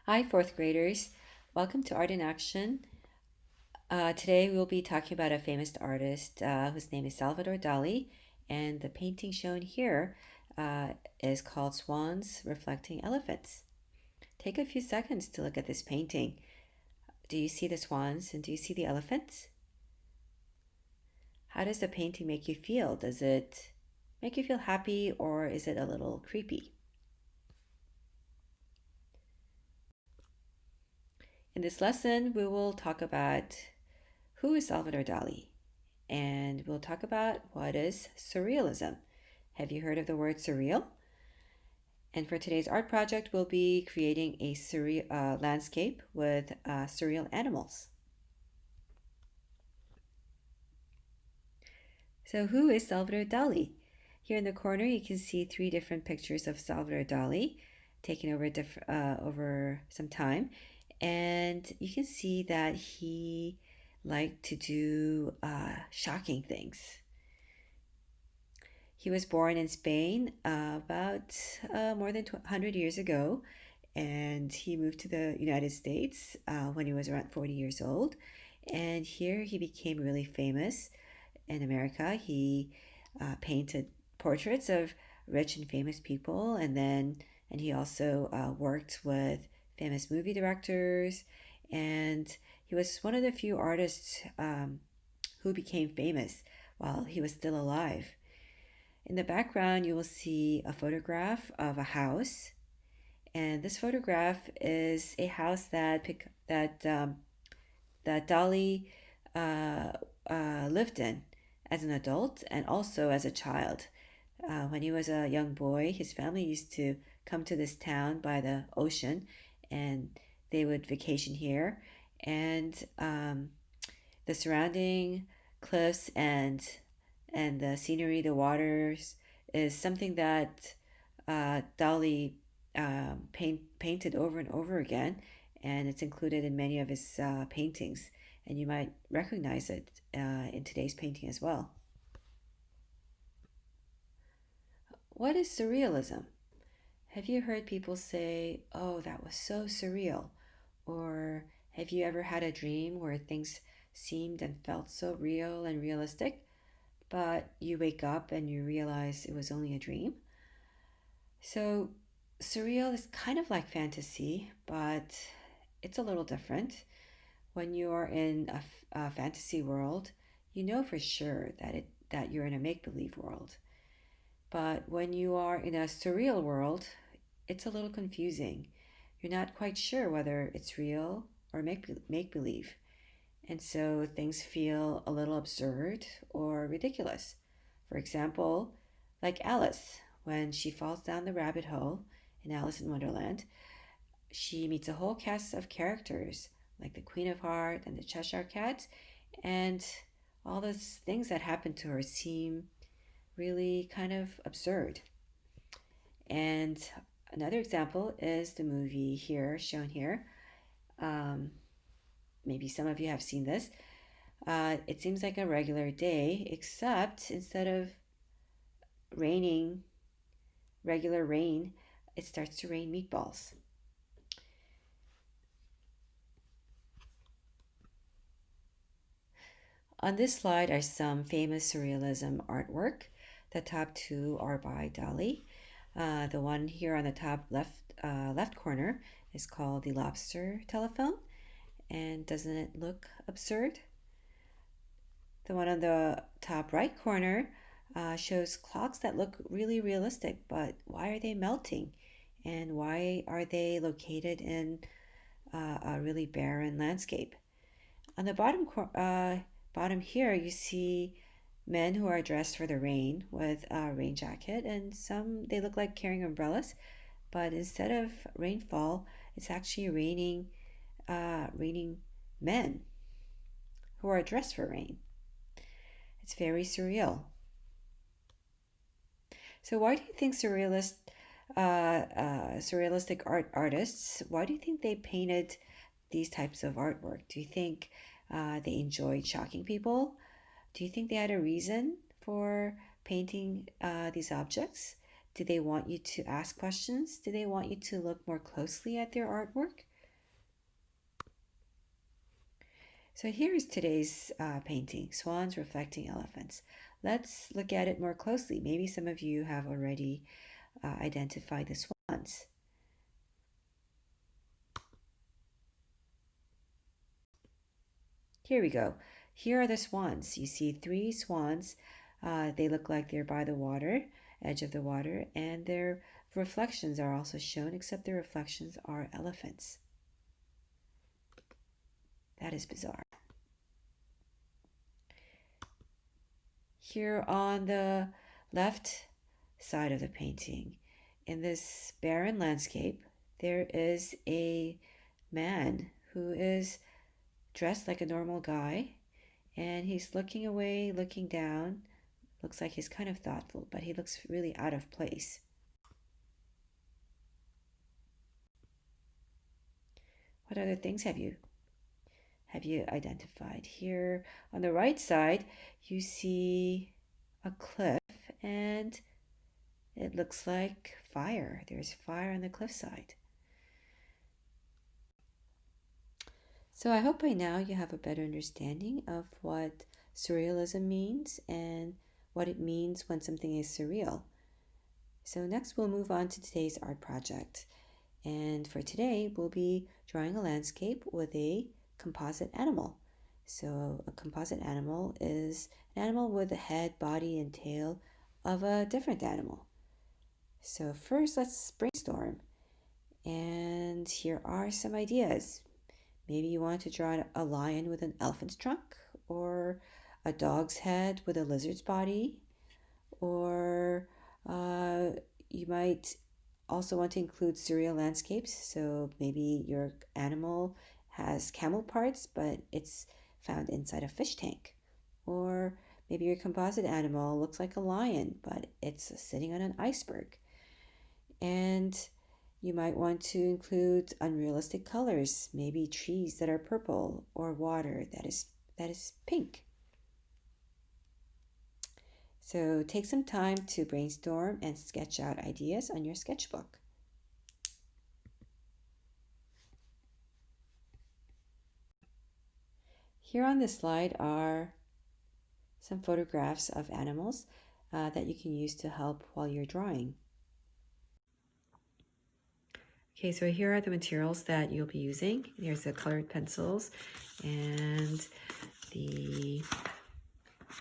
Hi, fourth graders. Welcome to Art in Action. Today we'll be talking about a famous artist whose name is Salvador Dali, and the painting shown here uh, is called Swans Reflecting Elephants. Take a few seconds to look at this painting. Do you see the swans and do you see the elephants? How does the painting make you feel? Does it make you feel happy or is it a little creepy? In this lesson, we will talk about who is Salvador Dali, and we'll talk about what is surrealism. Have you heard of the word surreal? And for today's art project, we'll be creating a surreal landscape with surreal animals. So, who is Salvador Dali? Here in the corner, you can see three different pictures of Salvador Dali taken over some time, and you can see that he liked to do shocking things. He was born in Spain about more than 100 years ago, and he moved to the United States when he was around 40 years old. And here he became really famous in America. He painted portraits of rich and famous people, and he also worked with famous movie directors. And he was one of the few artists who became famous while he was still alive. In the background, you will see a photograph of a house, and this photograph is a house that Dali uh, lived in as an adult and also as a child. When he was a young boy, his family used to come to this town by the ocean, and they would vacation here. And the surrounding cliffs and the scenery, the waters, is something that Dali painted over and over again, and it's included in many of his paintings. And you might recognize it in today's painting as well. What is surrealism? Have you heard people say, "Oh, that was so surreal"? Or have you ever had a dream where things seemed and felt so real and realistic, but you wake up and you realize it was only a dream? So, surreal is kind of like fantasy, but it's a little different. When you are in a fantasy world, you know for sure that you're in a make-believe world. But when you are in a surreal world, it's a little confusing. You're not quite sure whether it's real or make believe. And so things feel a little absurd or ridiculous. For example, like Alice, when she falls down the rabbit hole in Alice in Wonderland, she meets a whole cast of characters like the Queen of Heart and the Cheshire Cat, and all those things that happen to her seem really kind of absurd. And another example is the movie here, shown here. Um, Maybe some of you have seen this. It seems like a regular day, except instead of raining, regular rain, it starts to rain meatballs. On this slide are some famous surrealism artwork. The top two are by Dali. The one here on the top left corner is called the lobster telephone. And doesn't it look absurd? The one on the top right corner shows clocks that look really realistic, but why are they melting? And why are they located in a really barren landscape? On the bottom here, you see men who are dressed for the rain with a rain jacket, and some they look like carrying umbrellas, but instead of rainfall, it's actually raining men who are dressed for rain. It's very surreal. So why do you think surrealistic artists? Why do you think they painted these types of artwork? Do you think they enjoyed shocking people? Do you think they had a reason for painting these objects? Do they want you to ask questions? Do they want you to look more closely at their artwork? So here is today's painting, Swans Reflecting Elephants. Let's look at it more closely. Maybe some of you have already identified the swans. Here we go. Here are the swans. You see three swans. They look like they're by the water, edge of the water, and their reflections are also shown, except their reflections are elephants. That is bizarre. Here on the left side of the painting, in this barren landscape, there is a man who is dressed like a normal guy, and he's looking away, looking down. Looks like he's kind of thoughtful, but he looks really out of place. What other things have you identified? Here on the right side, you see a cliff, and it looks like fire. There's fire on the cliffside. So I hope by now you have a better understanding of what surrealism means and what it means when something is surreal. So next we'll move on to today's art project. And for today, we'll be drawing a landscape with a composite animal. So a composite animal is an animal with a head, body, and tail of a different animal. So first, let's brainstorm. And here are some ideas. Maybe you want to draw a lion with an elephant's trunk, or a dog's head with a lizard's body, or you might also want to include surreal landscapes. So maybe your animal has camel parts, but it's found inside a fish tank. Or maybe your composite animal looks like a lion, but it's sitting on an iceberg. And you might want to include unrealistic colors, maybe trees that are purple or water that is pink. So take some time to brainstorm and sketch out ideas on your sketchbook. Here on this slide are some photographs of animals that you can use to help while you're drawing. Okay, so here are the materials that you'll be using. There's the colored pencils and the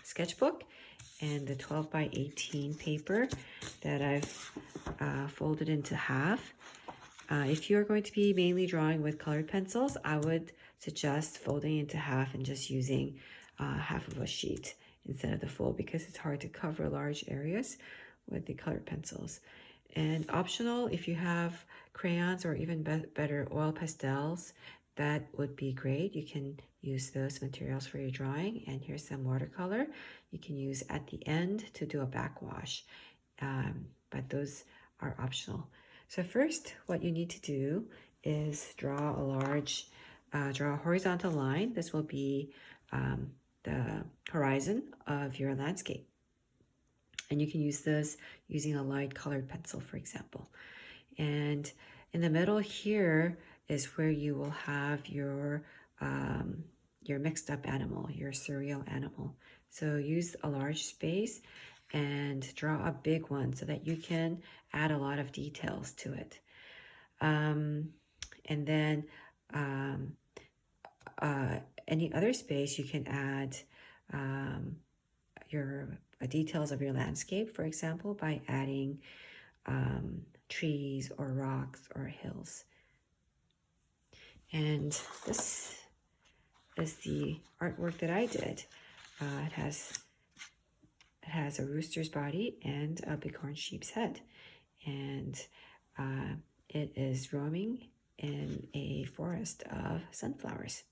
sketchbook and the 12 by 18 paper that I've folded into half. If you're going to be mainly drawing with colored pencils, I would suggest folding into half and just using half of a sheet instead of the full, because it's hard to cover large areas with the colored pencils. And optional, if you have crayons or even better oil pastels, that would be great. You can use those materials for your drawing. And here's some watercolor you can use at the end to do a backwash, but those are optional. So first, what you need to do is draw a horizontal line. This will be the horizon of your landscape. And you can use this using a light colored pencil, for example. And in the middle here is where you will have your mixed up animal, your surreal animal. So use a large space and draw a big one so that you can add a lot of details to it. And then any other space you can add your details of your landscape, for example, by adding trees or rocks or hills. And this is the artwork that I did. It has a rooster's body and a bighorn sheep's head, and it is roaming in a forest of sunflowers.